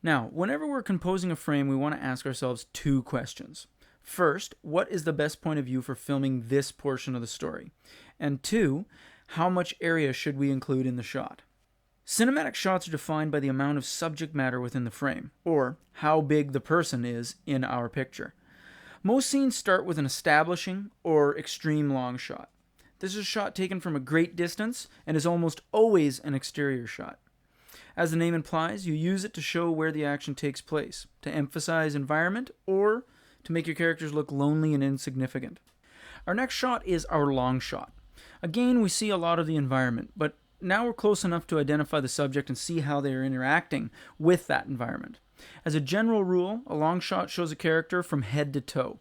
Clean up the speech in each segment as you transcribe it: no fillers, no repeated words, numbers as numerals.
Now, whenever we're composing a frame, we want to ask ourselves two questions. First, what is the best point of view for filming this portion of the story? And two, how much area should we include in the shot? Cinematic shots are defined by the amount of subject matter within the frame, or how big the person is in our picture. Most scenes start with an establishing or extreme long shot. This is a shot taken from a great distance and is almost always an exterior shot. As the name implies, you use it to show where the action takes place, to emphasize environment, or to make your characters look lonely and insignificant. Our next shot is our long shot. Again, we see a lot of the environment, but now we're close enough to identify the subject and see how they are interacting with that environment. As a general rule, a long shot shows a character from head to toe.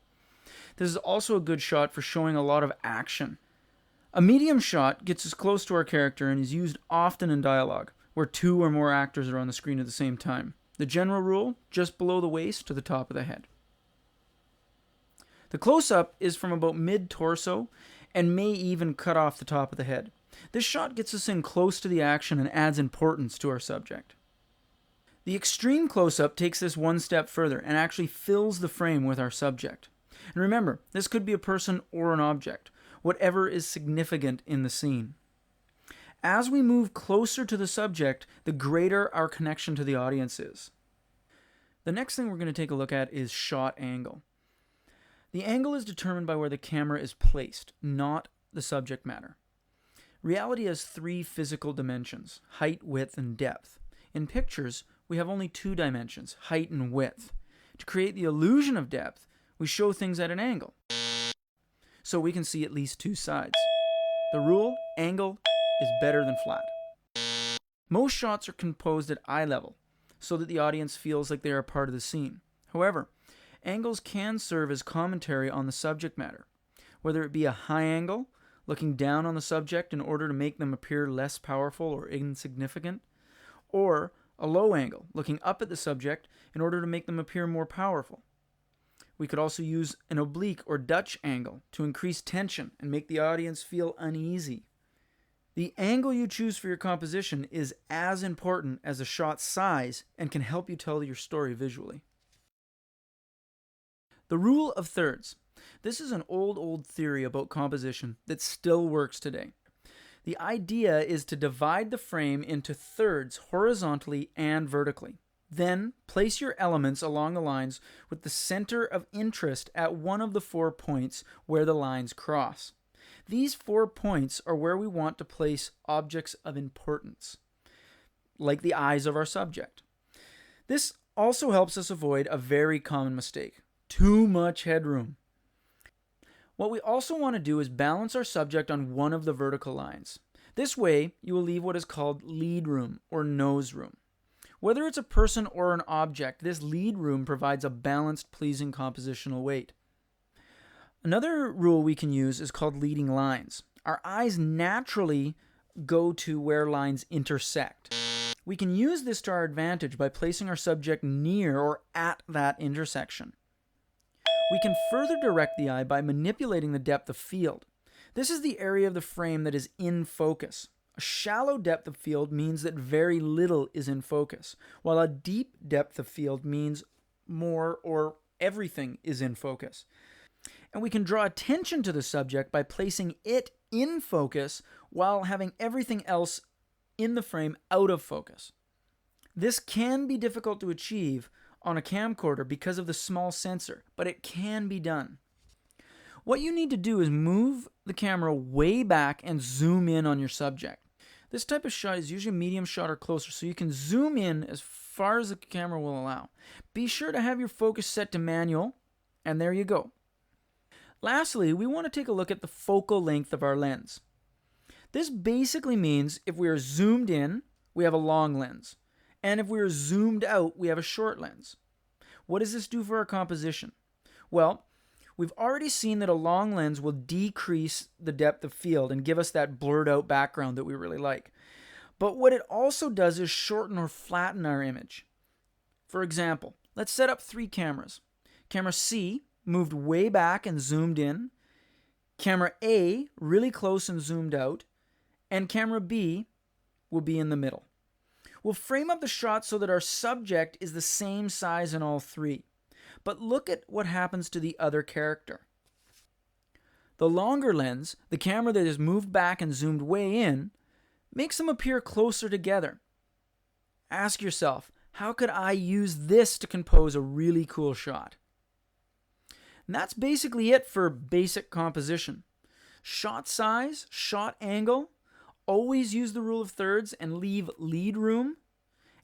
This is also a good shot for showing a lot of action. A medium shot gets us close to our character and is used often in dialogue, where two or more actors are on the screen at the same time. The general rule, just below the waist to the top of the head. The close-up is from about mid-torso and may even cut off the top of the head. This shot gets us in close to the action and adds importance to our subject. The extreme close-up takes this one step further and actually fills the frame with our subject. And remember, this could be a person or an object, whatever is significant in the scene. As we move closer to the subject, the greater our connection to the audience is. The next thing we're going to take a look at is shot angle. The angle is determined by where the camera is placed, not the subject matter. Reality has three physical dimensions: height, width, and depth. In pictures, we have only two dimensions, height and width. To create the illusion of depth, we show things at an angle, so we can see at least two sides. The rule, angle is better than flat. Most shots are composed at eye level, so that the audience feels like they are a part of the scene. However, angles can serve as commentary on the subject matter, whether it be a high angle, looking down on the subject in order to make them appear less powerful or insignificant, or a low angle, looking up at the subject in order to make them appear more powerful. We could also use an oblique or Dutch angle to increase tension and make the audience feel uneasy. The angle you choose for your composition is as important as the shot's size and can help you tell your story visually. The rule of thirds. This is an old theory about composition that still works today. The idea is to divide the frame into thirds horizontally and vertically. Then place your elements along the lines with the center of interest at one of the 4 points where the lines cross. These 4 points are where we want to place objects of importance, like the eyes of our subject. This also helps us avoid a very common mistake: too much headroom. What we also want to do is balance our subject on one of the vertical lines. This way, you will leave what is called lead room or nose room. Whether it's a person or an object, this lead room provides a balanced, pleasing compositional weight. Another rule we can use is called leading lines. Our eyes naturally go to where lines intersect. We can use this to our advantage by placing our subject near or at that intersection. We can further direct the eye by manipulating the depth of field. This is the area of the frame that is in focus. A shallow depth of field means that very little is in focus, while a deep depth of field means more or everything is in focus. And we can draw attention to the subject by placing it in focus while having everything else in the frame out of focus. This can be difficult to achieve on a camcorder because of the small sensor, but it can be done. What you need to do is move the camera way back and zoom in on your subject. This type of shot is usually a medium shot or closer, so you can zoom in as far as the camera will allow. Be sure to have your focus set to manual, and there you go. Lastly, we want to take a look at the focal length of our lens. This basically means if we are zoomed in, we have a long lens, and if we are zoomed out, we have a short lens. What does this do for our composition? Well, we've already seen that a long lens will decrease the depth of field and give us that blurred out background that we really like. But what it also does is shorten or flatten our image. For example, let's set up 3 cameras. Camera C moved way back and zoomed in. Camera A really close and zoomed out. And camera B will be in the middle. We'll frame up the shot so that our subject is the same size in all three. But look at what happens to the other character. The longer lens, the camera that is moved back and zoomed way in, makes them appear closer together. Ask yourself, how could I use this to compose a really cool shot? And that's basically it for basic composition. Shot size, shot angle, always use the rule of thirds and leave lead room,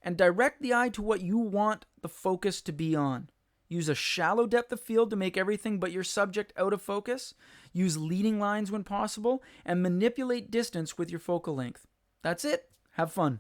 and direct the eye to what you want the focus to be on. Use a shallow depth of field to make everything but your subject out of focus. Use leading lines when possible, and manipulate distance with your focal length. That's it. Have fun.